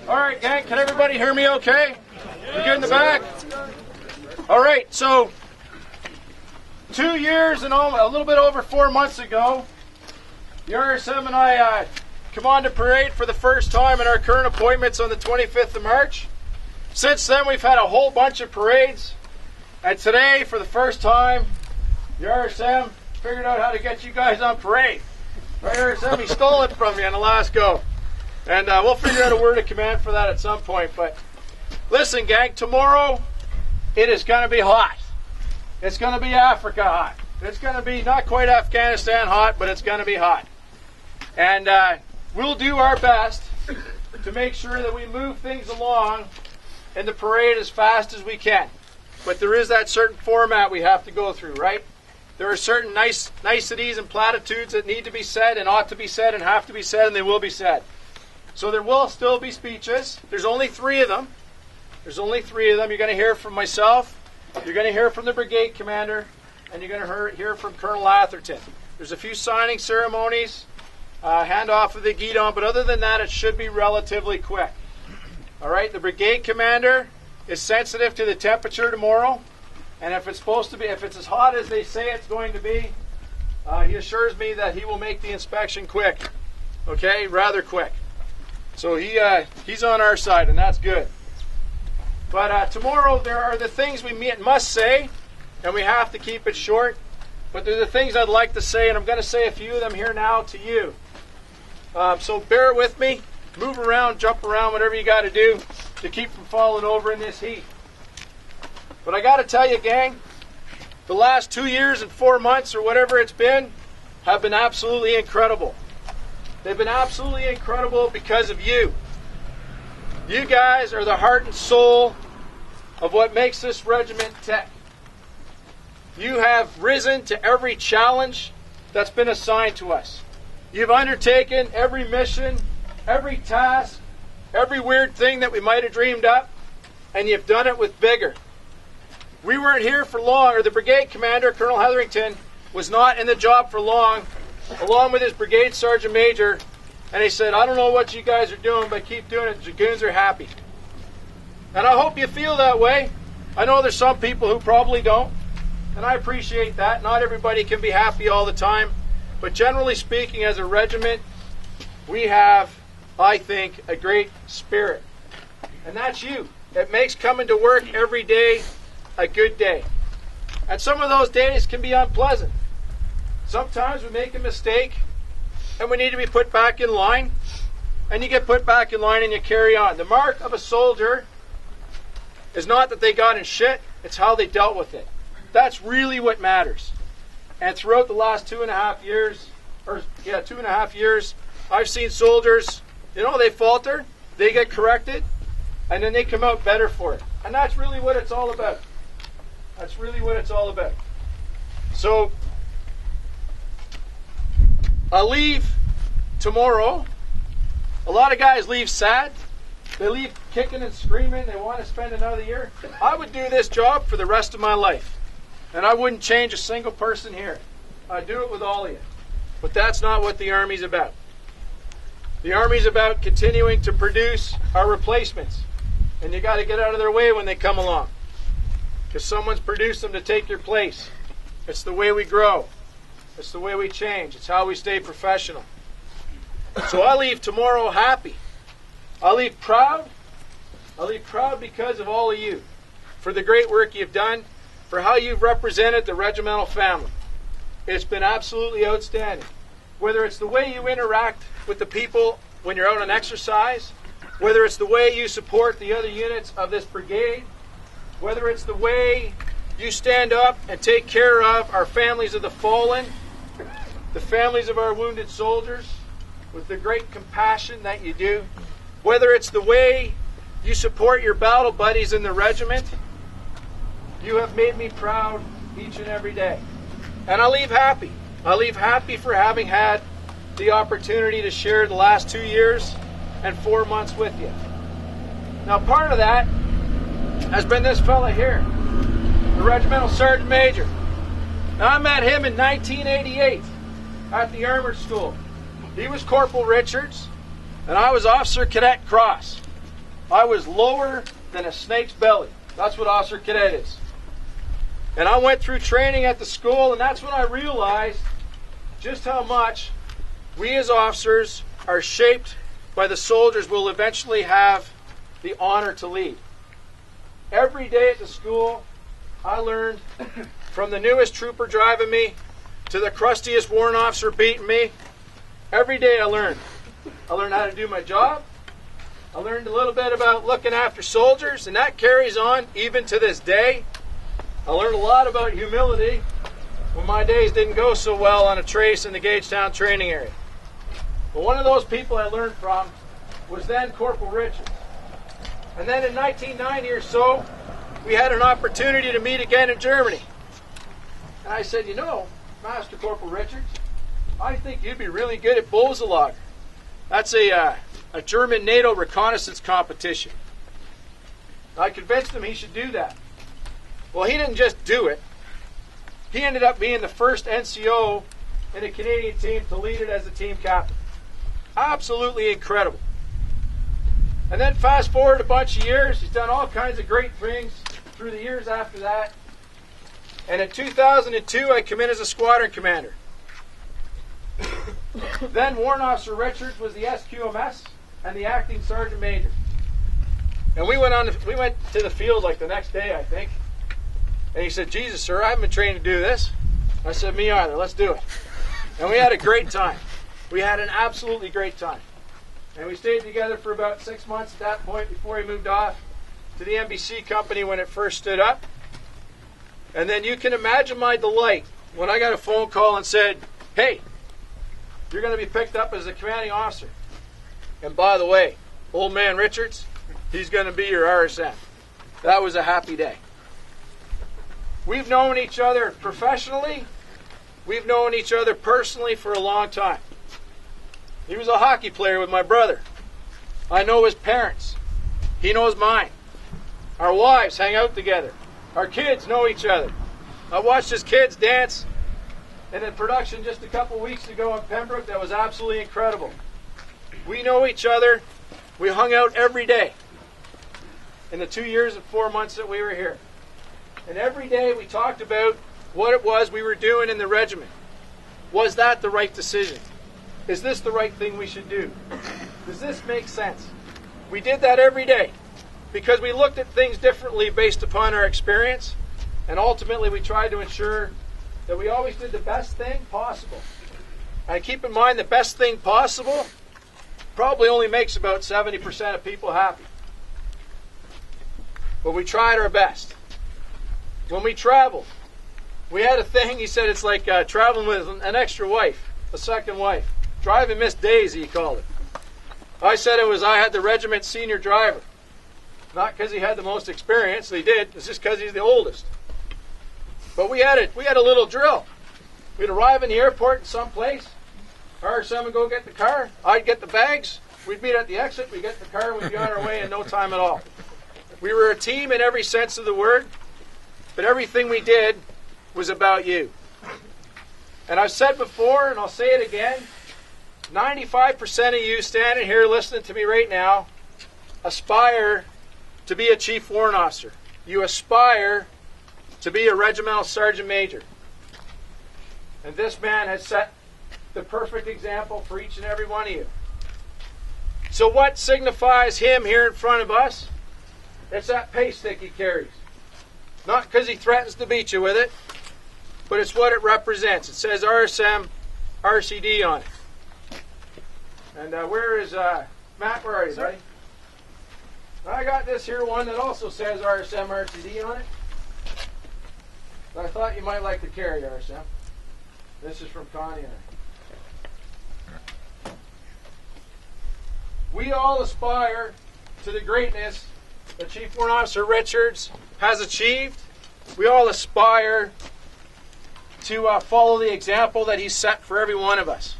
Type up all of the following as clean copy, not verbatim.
All right, gang, can everybody hear me okay? We good in the back? All right, so 2 years and a little bit over 4 months ago, the RSM and I come on to parade for the first time in our current appointments on the 25th of March. Since then, we've had a whole bunch of parades, and today, for the first time, the RSM figured out how to get you guys on parade. Right, RSM, he stole it from you on the last go. And we'll figure out a word of command for that at some point. But listen, gang, tomorrow it is going to be hot. It's going to be Africa hot. It's going to be not quite Afghanistan hot, but it's going to be hot. And we'll do our best to make sure that we move things along in the parade as fast as we can. But there is that certain format we have to go through, right? There are certain niceties and platitudes that need to be said and ought to be said and have to be said, and they will be said. So there will still be speeches. There's only 3 of them. There's only 3 of them. You're going to hear from myself, you're going to hear from the brigade commander, and you're going to hear from Colonel Atherton. There's a few signing ceremonies, handoff of the guidon, but other than that, it should be relatively quick. All right, the brigade commander is sensitive to the temperature tomorrow, and if it's as hot as they say it's going to be, he assures me that he will make the inspection quick. Okay, rather quick. So he's on our side, and that's good. But tomorrow there are the things we must say, and we have to keep it short. But they're the things I'd like to say, and I'm going to say a few of them here now to you. So bear with me. Move around, jump around, whatever you got to do to keep from falling over in this heat. But I got to tell you, gang, the last 2 years and 4 months, or whatever it's been, have been absolutely incredible. They've been absolutely incredible because of you. You guys are the heart and soul of what makes this regiment tick. You have risen to every challenge that's been assigned to us. You've undertaken every mission, every task, every weird thing that we might have dreamed up, and you've done it with vigor. We weren't here for long, or the brigade commander, Colonel Hetherington, was not in the job for long, along with his brigade sergeant major, and he said, I don't know what you guys are doing, but keep doing it. Dragoons are happy. And I hope you feel that way. I know there's some people who probably don't, and I appreciate that. Not everybody can be happy all the time, but generally speaking, as a regiment, we have, I think, a great spirit. And that's you. It makes coming to work every day a good day. And some of those days can be unpleasant. Sometimes we make a mistake and we need to be put back in line, and you get put back in line and you carry on. The mark of a soldier is not that they got in shit, it's how they dealt with it. That's really what matters. And throughout the last 2.5 years, 2.5 years, I've seen soldiers, they falter, they get corrected, and then they come out better for it. And that's really what it's all about. That's really what it's all about. So, I'll leave tomorrow. A lot of guys leave sad. They leave kicking and screaming. They want to spend another year. I would do this job for the rest of my life. And I wouldn't change a single person here. I'd do it with all of you. But that's not what the Army's about. The Army's about continuing to produce our replacements. And you got to get out of their way when they come along. Because someone's produced them to take your place. It's the way we grow. It's the way we change. It's how we stay professional. So I leave tomorrow happy. I leave proud. I leave proud because of all of you. For the great work you've done. For how you've represented the regimental family. It's been absolutely outstanding. Whether it's the way you interact with the people when you're out on exercise, whether it's the way you support the other units of this brigade, whether it's the way you stand up and take care of our families of the fallen, the families of our wounded soldiers, with the great compassion that you do, whether it's the way you support your battle buddies in the regiment, you have made me proud each and every day. And I leave happy. I leave happy for having had the opportunity to share the last 2 years and 4 months with you. Now, part of that has been this fella here, the Regimental Sergeant Major. Now, I met him in 1988 at the Armored School. He was Corporal Richards, and I was Officer Cadet Cross. I was lower than a snake's belly. That's what officer cadet is. And I went through training at the school, and that's when I realized just how much we as officers are shaped by the soldiers we'll eventually have the honor to lead. Every day at the school, I learned from the newest trooper driving me to the crustiest warrant officer beating me. Every day I learned. I learned how to do my job. I learned a little bit about looking after soldiers, and that carries on even to this day. I learned a lot about humility when my days didn't go so well on a trace in the Gagetown training area. But one of those people I learned from was then Corporal Richards. And then in 1990 or so, we had an opportunity to meet again in Germany. And I said, you know, Master Corporal Richards, I think you'd be really good at Boselager. That's a German NATO reconnaissance competition. I convinced him he should do that. Well, he didn't just do it. He ended up being the first NCO in a Canadian team to lead it as a team captain. Absolutely incredible. And then fast forward a bunch of years, he's done all kinds of great things through the years after that. And in 2002, I come in as a squadron commander. Then Warrant Officer Richards was the SQMS and the acting sergeant major. And we went to the field like the next day, I think. And he said, Jesus, sir, I haven't been trained to do this. I said, me either. Let's do it. And we had a great time. We had an absolutely great time. And we stayed together for about 6 months at that point before he moved off to the NBC company when it first stood up. And then you can imagine my delight when I got a phone call and said, hey, you're going to be picked up as a commanding officer. And by the way, old man Richards, he's going to be your RSM. That was a happy day. We've known each other professionally. We've known each other personally for a long time. He was a hockey player with my brother. I know his parents. He knows mine. Our wives hang out together. Our kids know each other. I watched his kids dance in a production just a couple weeks ago in Pembroke that was absolutely incredible. We know each other. We hung out every day in the 2 years and 4 months that we were here. And every day we talked about what it was we were doing in the regiment. Was that the right decision? Is this the right thing we should do? Does this make sense? We did that every day because we looked at things differently based upon our experience, and ultimately we tried to ensure that we always did the best thing possible. And keep in mind, the best thing possible probably only makes about 70% of people happy. But we tried our best. When we traveled, we had a thing, he said it's like traveling with an extra wife, a second wife. Driving Miss Daisy, he called it. I said I had the regiment senior driver. Not because he had the most experience, he did. It's just because he's the oldest. But we had a little drill. We'd arrive in the airport in some place. RSM would go get the car. I'd get the bags. We'd meet at the exit. We'd get the car and we'd be on our way in no time at all. We were a team in every sense of the word, but everything we did was about you. And I've said before, and I'll say it again, 95% of you standing here listening to me right now aspire to be a chief warrant officer. You aspire to be a regimental sergeant major. And this man has set the perfect example for each and every one of you. So what signifies him here in front of us? It's that pay stick he carries. Not because he threatens to beat you with it, but it's what it represents. It says RSM RCD on it. And where is Matt? Where are you, buddy? I got this here one that also says RSM RCD on it. But I thought you might like to carry RSM. This is from Connie and I. We all aspire to the greatness that Chief Warrant Officer Richards has achieved. We all aspire to follow the example that he's set for every one of us.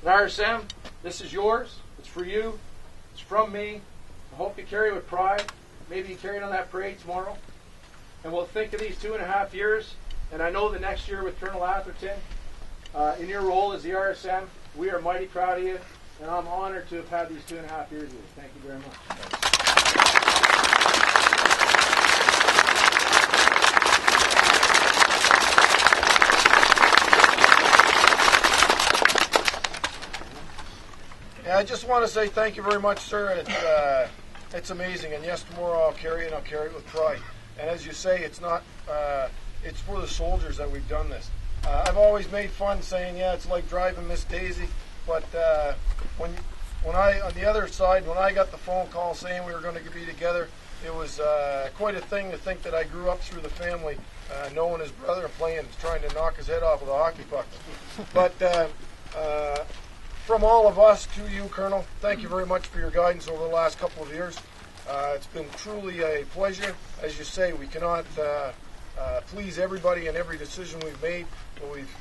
And RSM, this is yours. It's for you. It's from me. I hope you carry it with pride. Maybe you carry it on that parade tomorrow. And we'll think of these 2.5 years. And I know the next year with Colonel Atherton, in your role as the RSM, we are mighty proud of you. and I'm honored to have had these 2.5 years with you. Thank you very much. Yeah, I just want to say thank you very much, sir. It's amazing, and yes, tomorrow I'll carry it, and I'll carry it with pride. And as you say, it's not. It's for the soldiers that we've done this. I've always made fun saying, yeah, it's like driving Miss Daisy. But when I, on the other side, when I got the phone call saying we were going to be together, it was quite a thing to think that I grew up through the family, knowing his brother playing, trying to knock his head off with a hockey puck. But from all of us to you, Colonel, thank you very much for your guidance over the last couple of years. It's been truly a pleasure. As you say, we cannot please everybody in every decision we've made, but we've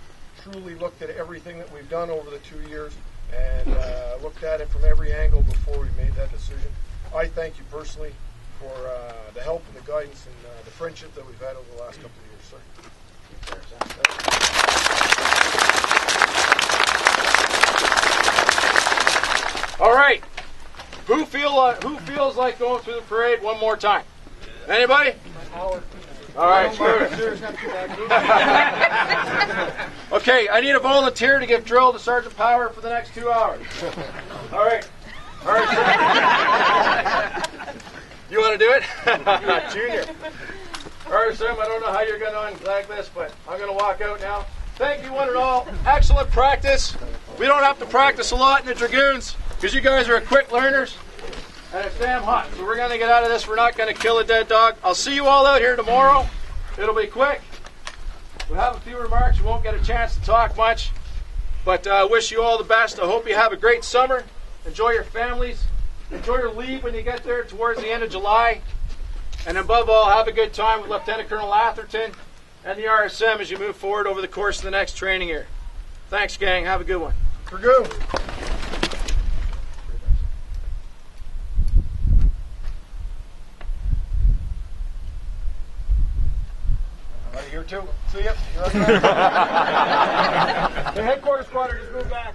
truly looked at everything that we've done over the 2 years and looked at it from every angle before we made that decision. I thank you personally for the help and the guidance and the friendship that we've had over the last couple of years, sir. All right. Who feels like going through the parade one more time? Anybody? All right. Okay, I need a volunteer to give drill to Sergeant Power for the next 2 hours. All right. All right. You want to do it? Junior. All right, Sam, I don't know how you're going to unflag this, but I'm going to walk out now. Thank you, one and all. Excellent practice. We don't have to practice a lot in the Dragoons because you guys are quick learners. And it's damn hot, so we're going to get out of this. We're not going to kill a dead dog. I'll see you all out here tomorrow. It'll be quick. We'll have a few remarks. We won't get a chance to talk much. But I wish you all the best. I hope you have a great summer. Enjoy your families. Enjoy your leave when you get there towards the end of July. And above all, have a good time with Lieutenant Colonel Atherton and the RSM as you move forward over the course of the next training year. Thanks, gang. Have a good one. Dragoon. Here too. See ya. The headquarters squadron just moved back.